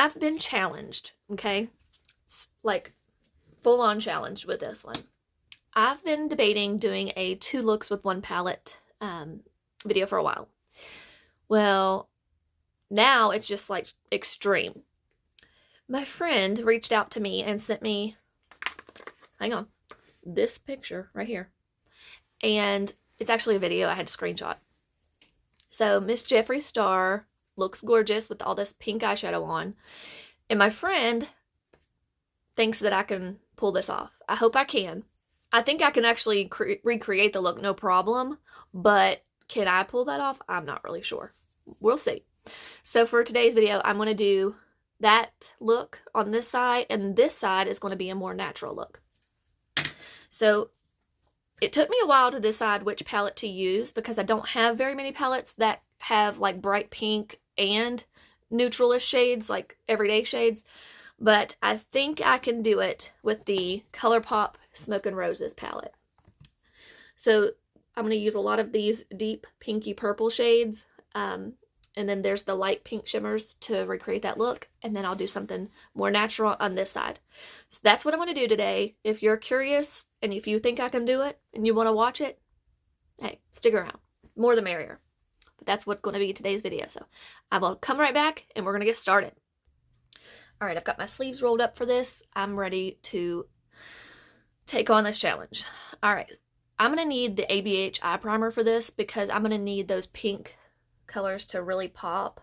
I've been challenged, okay? Like, full-on challenged with this one. I've been debating doing a 2 looks with 1 palette video for a while. Well, now it's just like extreme. My friend reached out to me and sent me, hang on, this picture right here. And it's actually a video I had to screenshot. So Miss Jeffree Star looks gorgeous with all this pink eyeshadow on. And my friend thinks that I can pull this off. I hope I can. I think I can actually recreate the look, no problem. But can I pull that off? I'm not really sure. We'll see. So for today's video, I'm going to do that look on this side. And this side is going to be a more natural look. So it took me a while to decide which palette to use because I don't have very many palettes that have like bright pink and neutralish shades, like everyday shades. But I think I can do it with the Colourpop Smoke and Roses palette. So I'm going to use a lot of these deep pinky purple shades. And then there's the light pink shimmers to recreate that look. And then I'll do something more natural on this side. So that's what I'm going to do today. If you're curious and if you think I can do it and you want to watch it, hey, stick around. More the merrier. But that's what's going to be today's video. So I will come right back and we're going to get started. All right, I've got my sleeves rolled up for this. I'm ready to take on this challenge. All right, I'm going to need the ABH eye primer for this because I'm going to need those pink colors to really pop.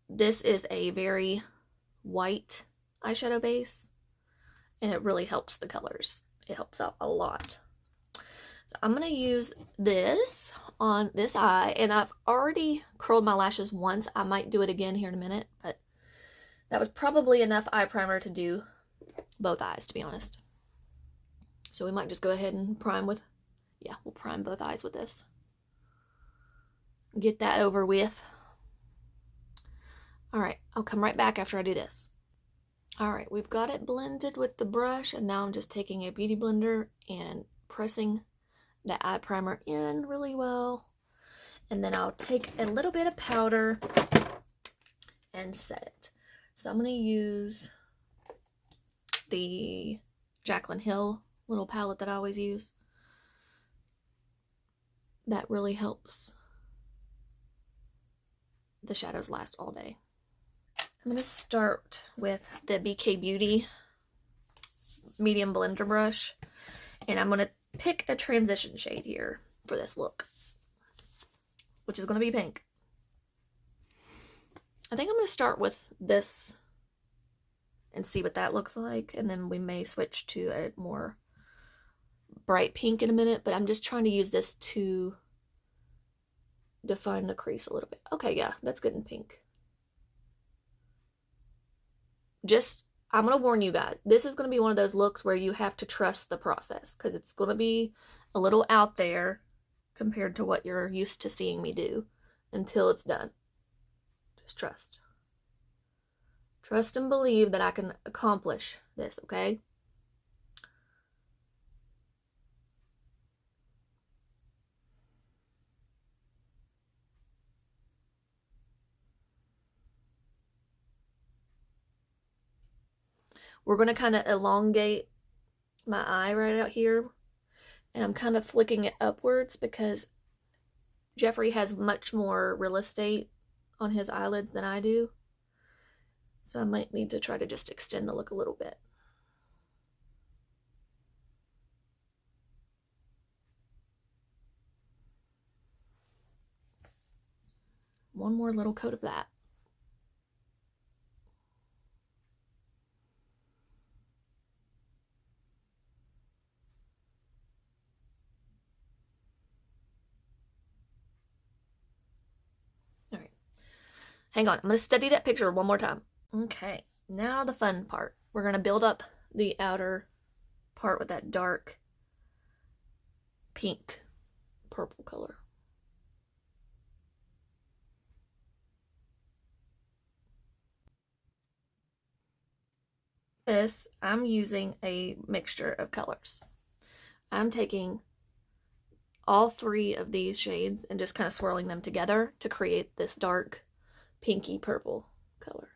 This is a very white eyeshadow base and it really helps the colors. It helps out a lot. So I'm going to use this on this eye, and I've already curled my lashes once. I might do it again here in a minute, but that was probably enough eye primer to do both eyes, to be honest. So we might just go ahead and prime with, yeah, we'll prime both eyes with this. Get that over with. All right, I'll come right back after I do this. All right, we've got it blended with the brush, and now I'm just taking a beauty blender and pressing that eye primer in really well. And then I'll take a little bit of powder and set it. So I'm going to use the Jaclyn Hill little palette that I always use. That really helps the shadows last all day. I'm going to start with the BK Beauty medium blender brush, and I'm going to pick a transition shade here for this look, which is going to be pink. I think I'm going to start with this and see what that looks like, and then we may switch to a more bright pink in a minute, but I'm just trying to use this to define the crease a little bit. Okay, yeah, that's good in pink. I'm going to warn you guys, this is going to be one of those looks where you have to trust the process because it's going to be a little out there compared to what you're used to seeing me do until it's done. Just trust. Trust and believe that I can accomplish this, okay? We're going to kind of elongate my eye right out here. And I'm kind of flicking it upwards because Jeffree has much more real estate on his eyelids than I do. So I might need to try to just extend the look a little bit. One more little coat of that. Hang on, I'm going to study that picture one more time. Okay, now the fun part. We're going to build up the outer part with that dark pink purple color. This, I'm using a mixture of colors. I'm taking all 3 of these shades and just kind of swirling them together to create this dark pinky purple color.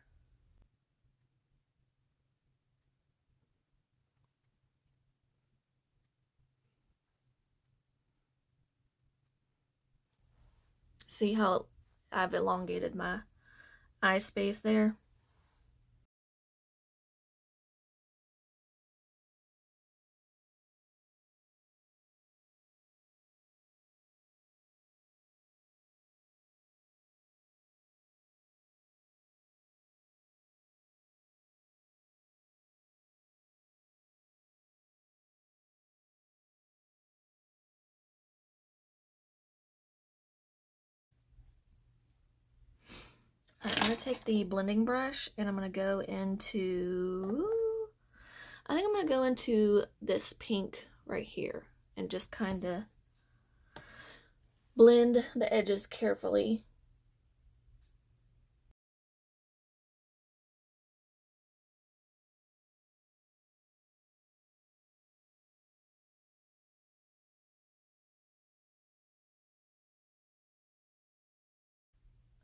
See how I've elongated my eye space there? I'm going to take the blending brush and I'm going to go into, I think I'm going to go into this pink right here and just kind of blend the edges carefully.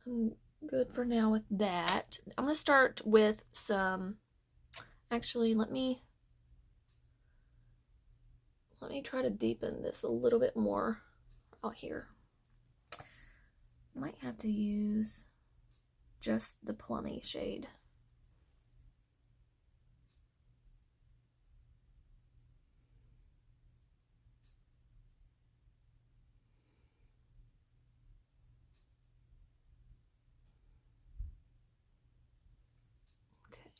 I'm good for now with that. I'm going to start with some, actually, let me try to deepen this a little bit more out here. Might have to use just the plummy shade. Okay.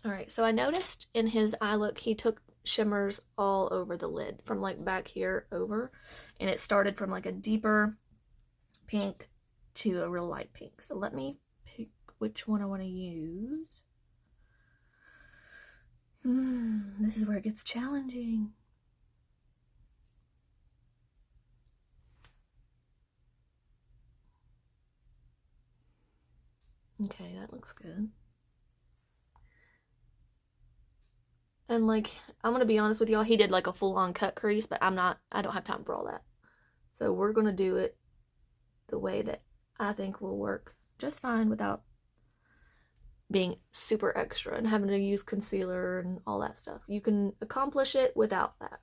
All right, so I noticed in his eye look, he took shimmers all over the lid from like back here over, and it started from like a deeper pink to a real light pink. So let me pick which one I want to use. This is where it gets challenging. Okay, that looks good. And like, I'm gonna be honest with y'all, he did like a full-on cut crease, but I don't have time for all that. So we're gonna do it the way that I think will work just fine without being super extra and having to use concealer and all that stuff. You can accomplish it without that.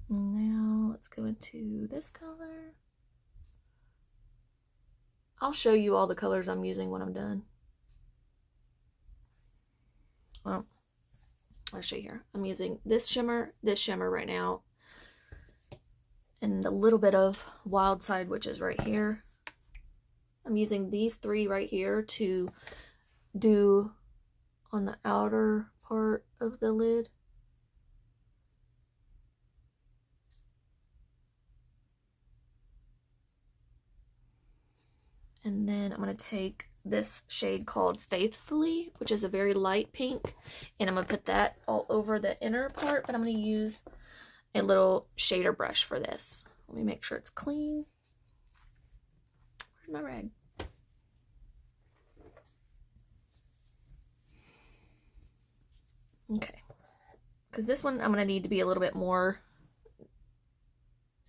Now let's go into this color. I'll show you all the colors I'm using when I'm done. Well, I'll show you here. I'm using this shimmer right now, and a little bit of Wild Side, which is right here. I'm using these three right here to do on the outer part of the lid. And then I'm going to take this shade called Faithfully, which is a very light pink, and I'm going to put that all over the inner part, but I'm going to use a little shader brush for this. Let me make sure it's clean. Where's my rag? Okay, because this one I'm going to need to be a little bit more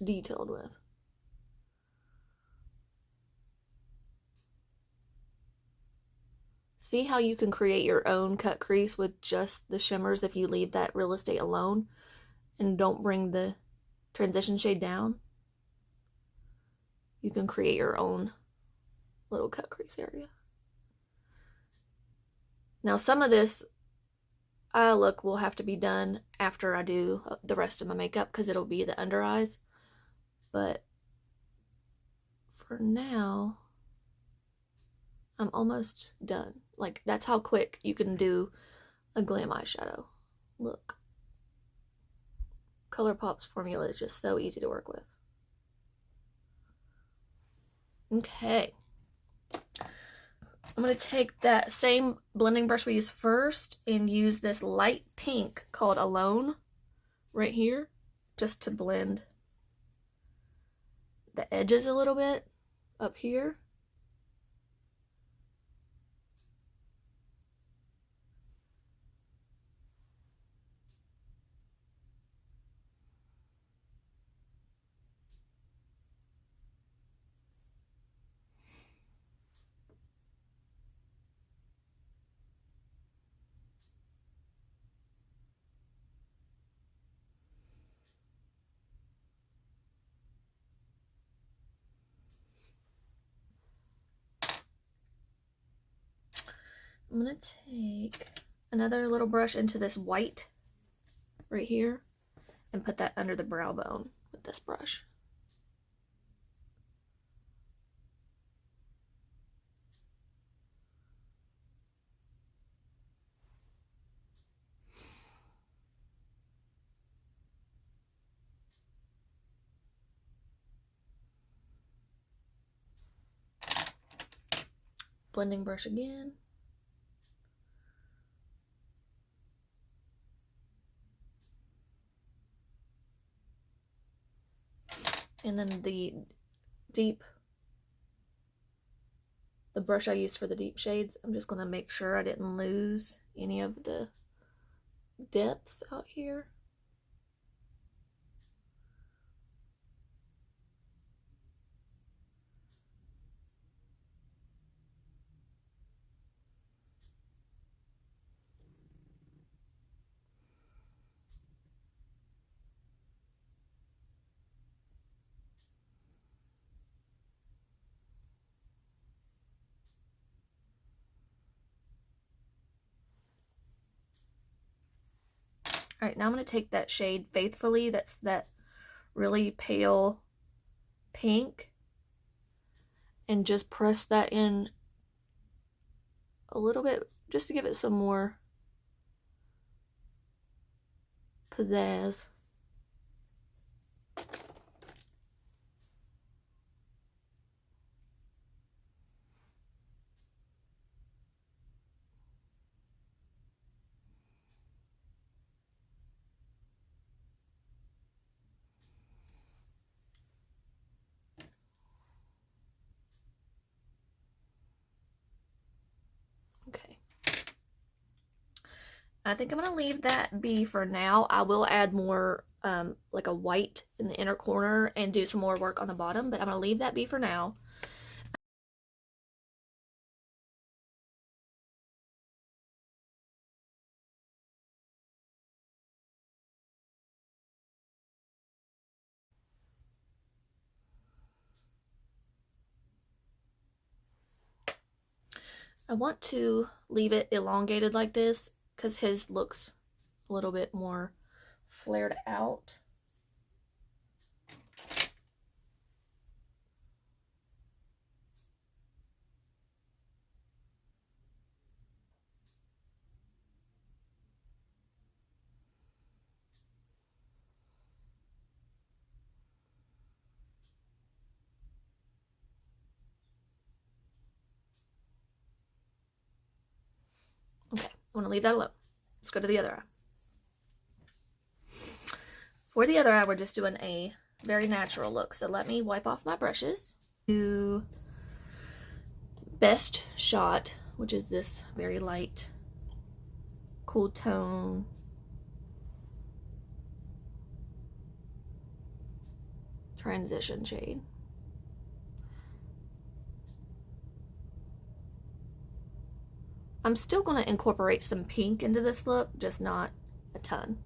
detailed with. See how you can create your own cut crease with just the shimmers if you leave that real estate alone and don't bring the transition shade down? You can create your own little cut crease area. Now some of this eye look will have to be done after I do the rest of my makeup because it'll be the under eyes. But for now, I'm almost done. Like, that's how quick you can do a glam eyeshadow. Look. Colourpop's formula is just so easy to work with. Okay. I'm going to take that same blending brush we used first and use this light pink called Alone right here just to blend the edges a little bit up here. I'm gonna take another little brush into this white right here and put that under the brow bone with this brush. Blending brush again. And then the brush I used for the deep shades, I'm just gonna make sure I didn't lose any of the depth out here. All right, now I'm going to take that shade Faithfully, that's that really pale pink, and just press that in a little bit just to give it some more pizzazz. Okay. I think I'm going to leave that be for now. I will add more like a white in the inner corner and do some more work on the bottom, but I'm going to leave that be for now. I want to leave it elongated like this because his looks a little bit more flared out. Okay, I want to leave that alone. Let's go to the other eye. For the other eye, we're just doing a very natural look. So let me wipe off my brushes. Do Best Shot, which is this very light, cool tone. Transition shade. I'm still going to incorporate some pink into this look, just not a ton.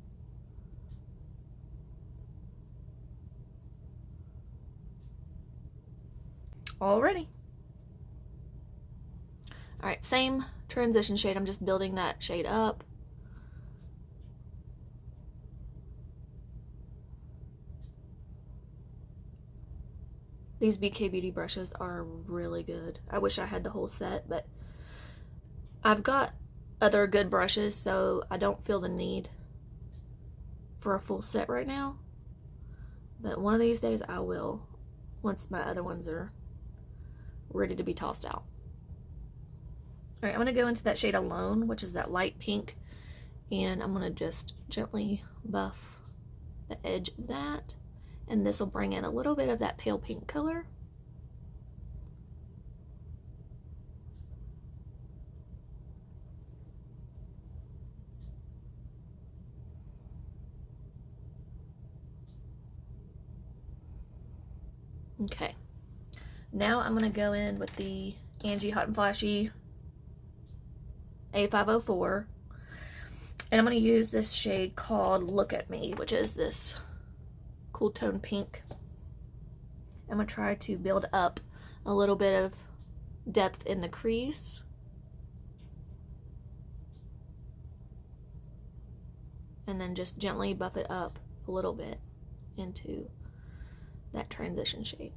Already. All right, same transition shade. I'm just building that shade up. These BK Beauty brushes are really good. I wish I had the whole set, but I've got other good brushes, so I don't feel the need for a full set right now. But one of these days I will, once my other ones are ready to be tossed out. All right, I'm going to go into that shade Alone, which is that light pink, and I'm going to just gently buff the edge of that, and this will bring in a little bit of that pale pink color. Okay, now I'm going to go in with the Angie Hot and Flashy A504, and I'm going to use this shade called Look at Me, which is this cool tone pink. I'm going to try to build up a little bit of depth in the crease. and then just gently buff it up a little bit into that transition shade.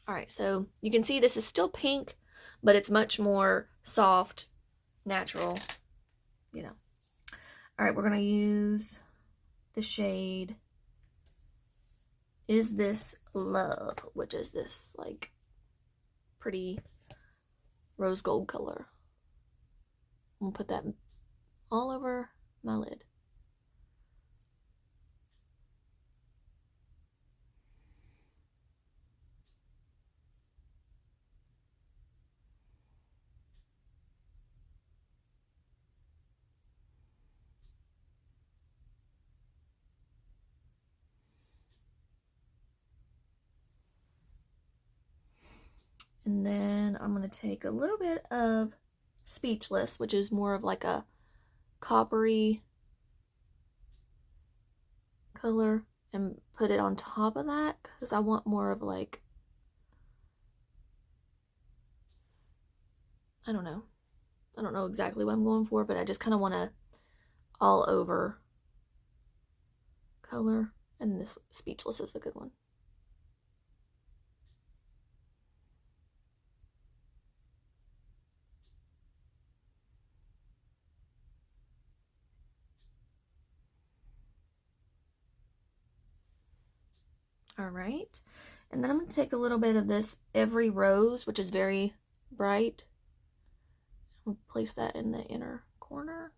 All right, so you can see this is still pink, but it's much more soft, natural, you know. All right, we're gonna use the shade Is This Love, which is this like pretty rose gold color. I'm gonna put that all over my lid. And then I'm going to take a little bit of Speechless, which is more of like a coppery color, and put it on top of that because I want more of like, I don't know exactly what I'm going for, but I just kind of want a all over color, and this Speechless is a good one. All right, and then I'm going to take a little bit of this Every Rose, which is very bright. I'll place that in the inner corner.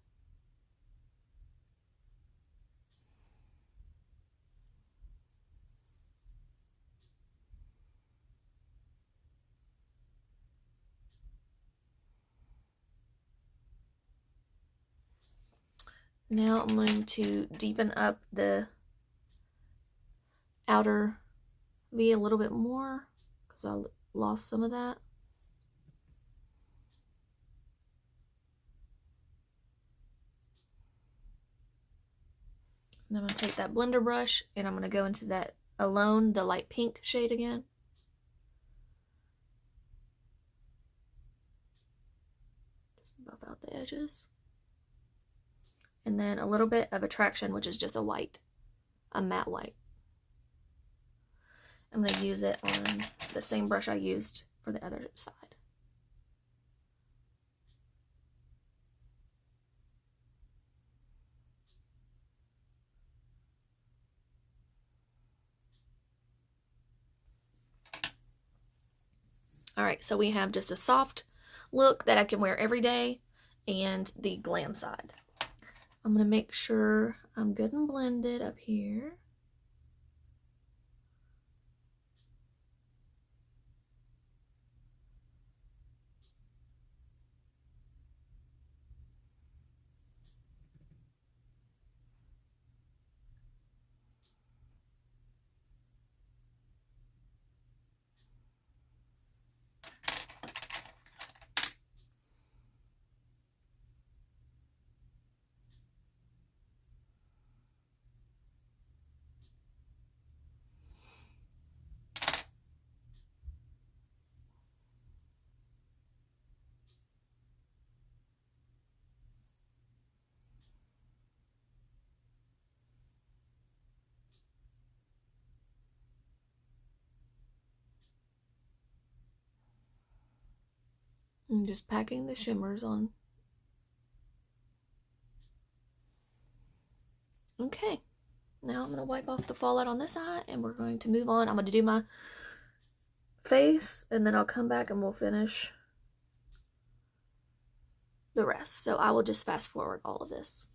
Now I'm going to deepen up the outer V a little bit more because I lost some of that. And I'm going to take that blender brush and I'm going to go into that Alone, the light pink shade again. Just buff out the edges. And then a little bit of Attraction, which is just a white, a matte white. I'm going to use it on the same brush I used for the other side. All right, so we have just a soft look that I can wear every day and the glam side. I'm going to make sure I'm good and blended up here. I'm just packing the shimmers on. Okay, now I'm going to wipe off the fallout on this eye and we're going to move on. I'm going to do my face and then I'll come back and we'll finish the rest. So I will just fast forward all of this.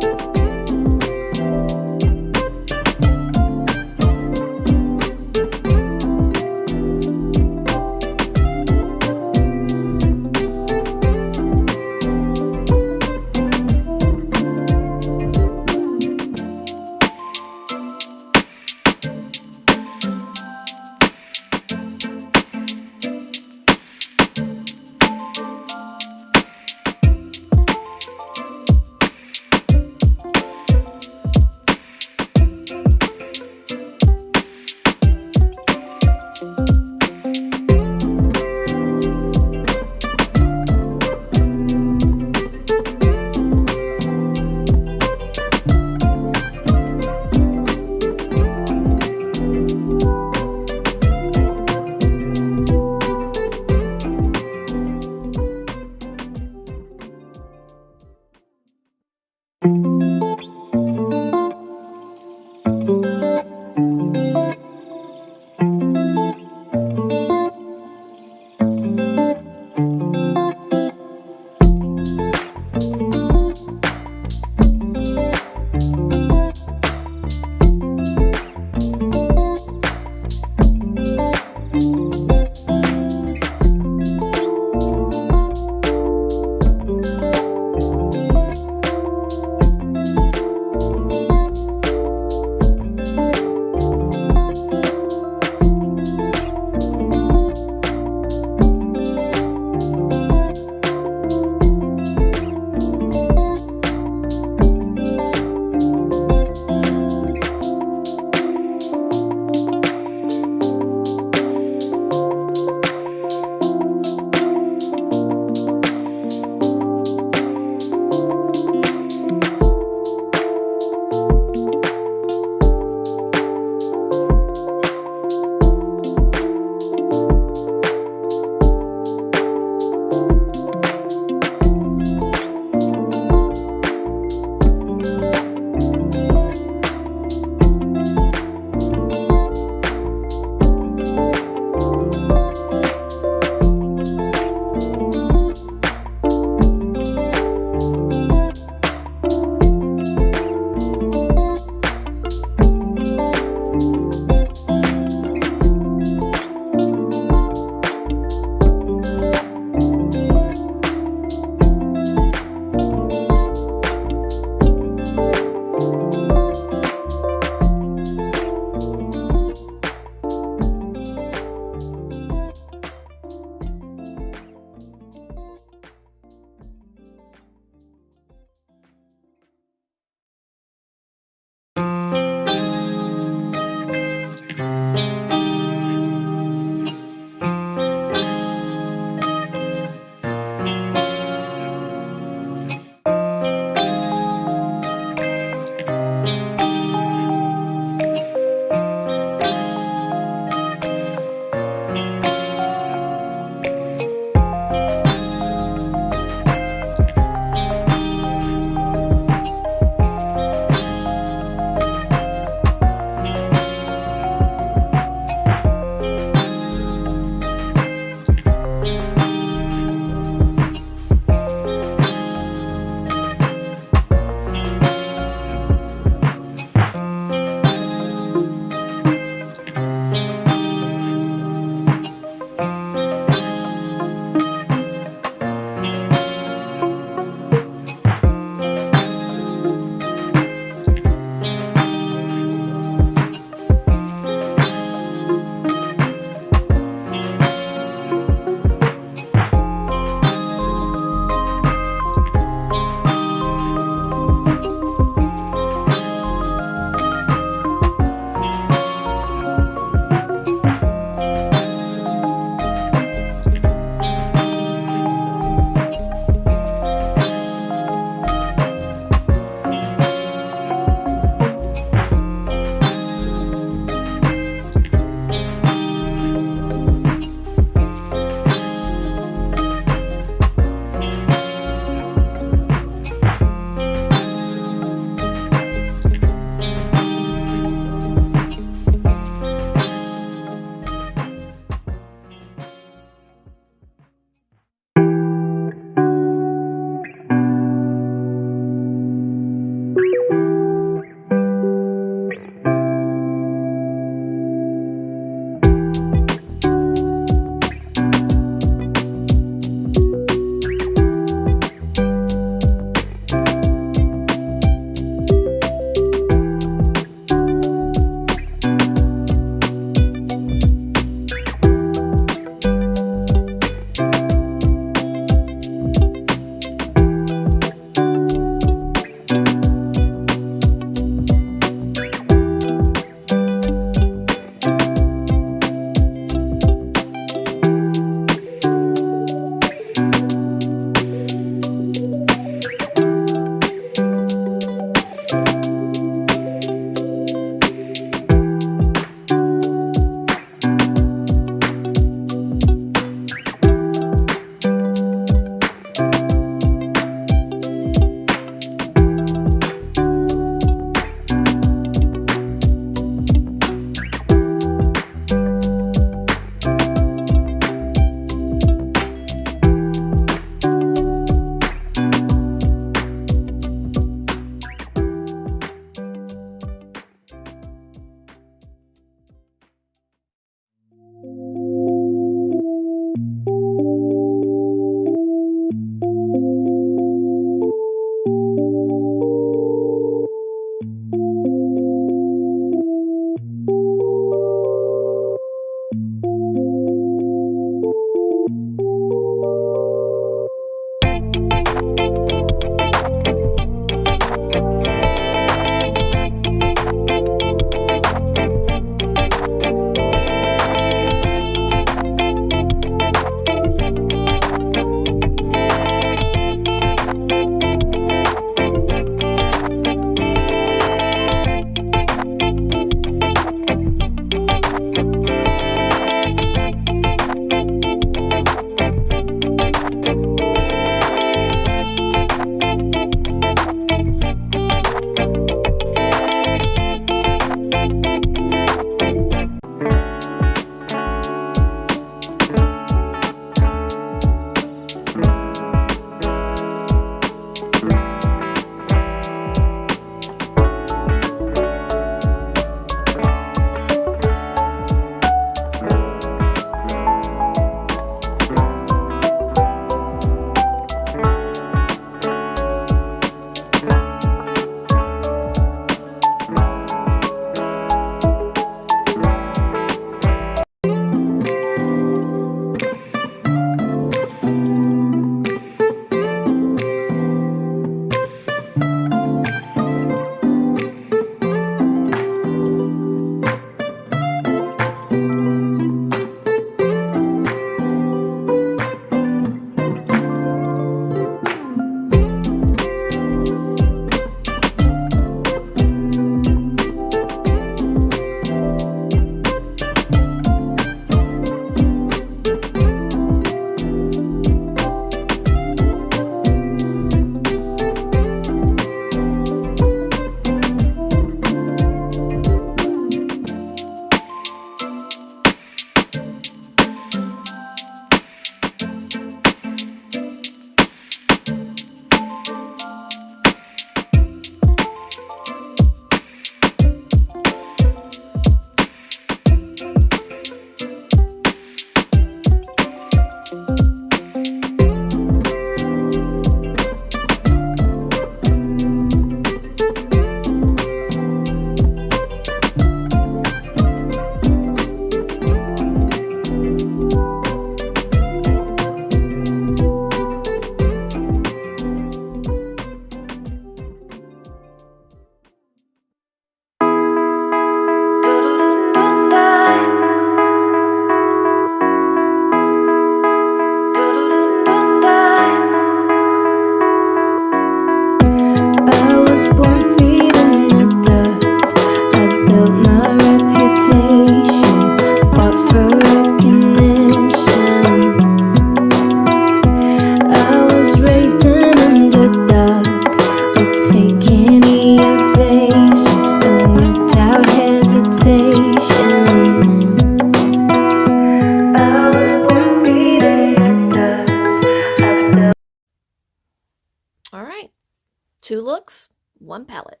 2 looks, 1 palette.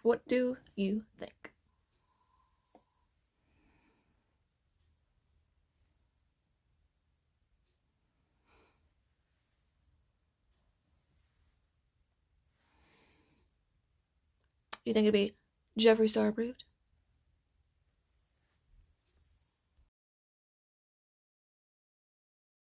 What do you think? Do you think it'd be Jeffree Star approved?